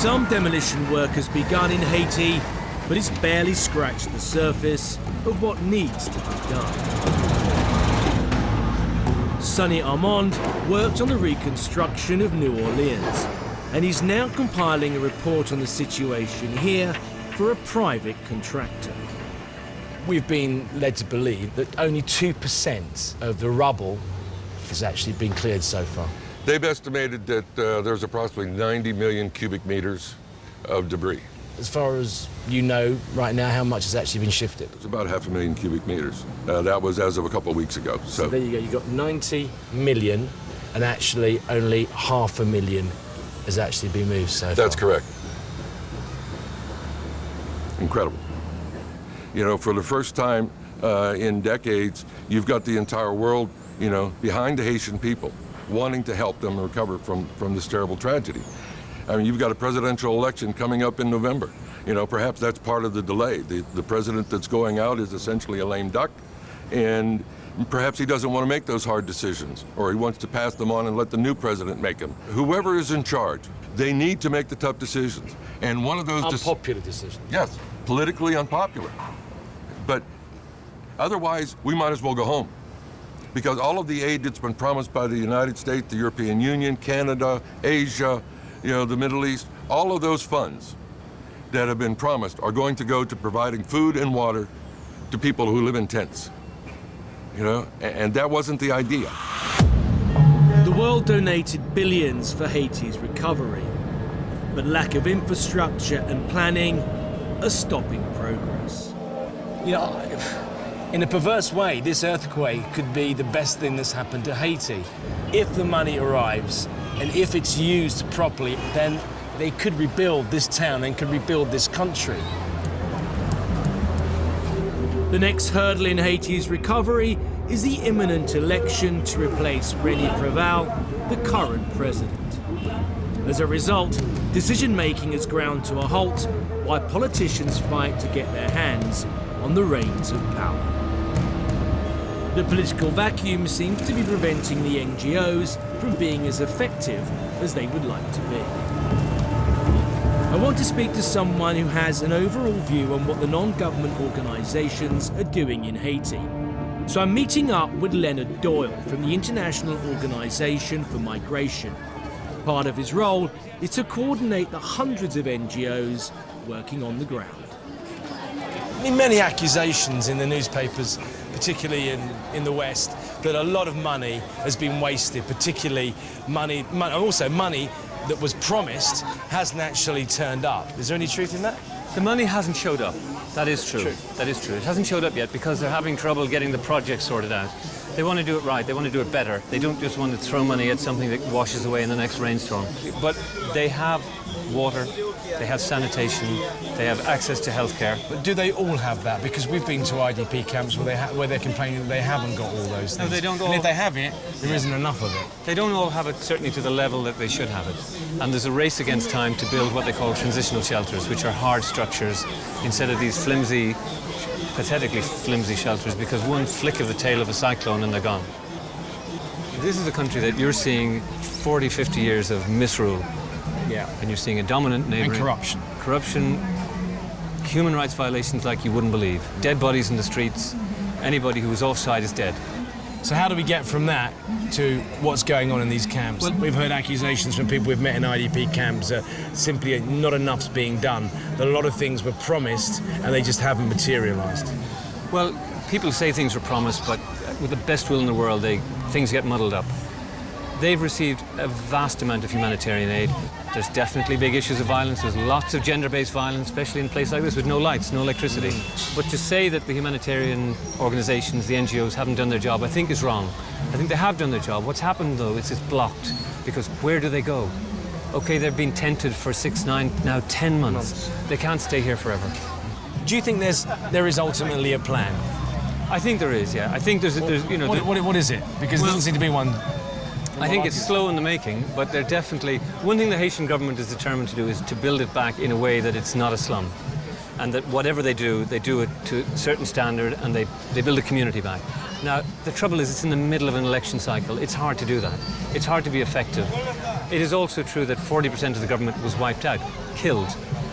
Some demolition work has begun in Haiti, but it's barely scratched the surface of what needs to be done. Sonny Armand worked on the reconstruction of New Orleans, and he's now compiling a report on the situation here for a private contractor. We've been led to believe that only 2% of the rubble has actually been cleared so far. They've estimated that there's approximately 90 million cubic meters of debris. As far as you know right now, how much has actually been shifted? It's about 500,000 cubic meters. That was as of a couple of weeks ago. So there you go, you've got 90 million, and actually only 500,000 has actually been moved so far. That's correct. Incredible. You know, for the first time in decades, you've got the entire world, you know, behind the Haitian people, wanting to help them recover from this terrible tragedy. I mean, you've got a presidential election coming up in November. You know, perhaps that's part of the delay. The president that's going out is essentially a lame duck, and perhaps he doesn't want to make those hard decisions, or he wants to pass them on and let the new president make them. Whoever is in charge, they need to make the tough decisions. And one of those unpopular decisions. Yes, politically unpopular. But otherwise, we might as well go home. Because all of the aid that's been promised by the United States, the European Union, Canada, Asia, you know, the Middle East, all of those funds that have been promised are going to go to providing food and water to people who live in tents. You know, and that wasn't the idea. The world donated billions for Haiti's recovery, but lack of infrastructure and planning are stopping progress. You know, in a perverse way, this earthquake could be the best thing that's happened to Haiti. If the money arrives and if it's used properly, then they could rebuild this town and could rebuild this country. The next hurdle in Haiti's recovery is the imminent election to replace René Préval, the current president. As a result, decision-making has ground to a halt while politicians fight to get their hands on the reins of power. The political vacuum seems to be preventing the NGOs from being as effective as they would like to be. I want to speak to someone who has an overall view on what the non-government organisations are doing in Haiti. So I'm meeting up with Leonard Doyle from the International Organisation for Migration. Part of his role is to coordinate the hundreds of NGOs working on the ground. Many accusations in the newspapers, particularly in the West, that a lot of money has been wasted, particularly money that was promised hasn't actually turned up. Is there any truth in that? The money hasn't showed up. That is true. That is true. It hasn't showed up yet because they're having trouble getting the project sorted out. They want to do it right. They want to do it better. They don't just want to throw money at something that washes away in the next rainstorm. But they have water, they have sanitation, they have access to healthcare. But do they all have that? Because we've been to IDP camps where they're complaining that they haven't got all those things. No, they don't all. And if they have it, there isn't enough of it. They don't all have it, certainly to the level that they should have it. And there's a race against time to build what they call transitional shelters, which are hard structures instead of these flimsy, pathetically flimsy shelters, because one flick of the tail of a cyclone and they're gone. This is a country that you're seeing 40, 50 years of misrule. Yeah. And you're seeing a dominant neighbour. And corruption. Corruption, human rights violations like you wouldn't believe. Dead bodies in the streets. Anybody who is offside is dead. So how do we get from that to what's going on in these camps? Well, we've heard accusations from people we've met in IDP camps that simply not enough's being done, that a lot of things were promised and they just haven't materialised. Well, people say things were promised, but with the best will in the world, things get muddled up. They've received a vast amount of humanitarian aid. There's definitely big issues of violence. There's lots of gender-based violence, especially in a place like this with no lights, no electricity. But to say that the humanitarian organisations, the NGOs, haven't done their job, I think is wrong. I think they have done their job. What's happened, though, is it's blocked. Because where do they go? OK, they've been tented for 6, 9, now 10 months. They can't stay here forever. Do you think there is ultimately a plan? I think there is, yeah. I think there's you know... What is it? Because there doesn't seem to be one. I think it's slow in the making, but they're definitely... One thing the Haitian government is determined to do is to build it back in a way that it's not a slum. And that whatever they do it to a certain standard and they build a community back. Now, the trouble is it's in the middle of an election cycle. It's hard to do that. It's hard to be effective. It is also true that 40% of the government was wiped out, killed.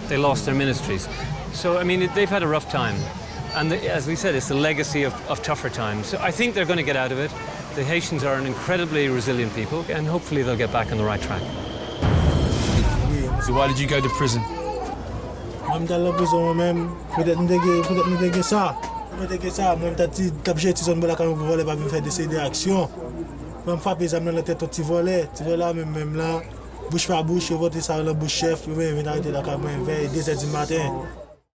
They lost their ministries. So, I mean, they've had a rough time. And as we said, it's the legacy of tougher times. So I think they're going to get out of it. The Haitians are an incredibly resilient people, and hopefully they'll get back on the right track. So why did you go to prison? Moi, dans la prison moi-même, peut-être nous déguer ça. Peut-être ça, moi t'ai capté ti zone là quand vous voler pas faire des actions. Moi me frapper ça dans la tête petit volet là même là bouche par bouche, voter ça dans bouche chef, je vais venir arrêter là quand même vers 2h du matin.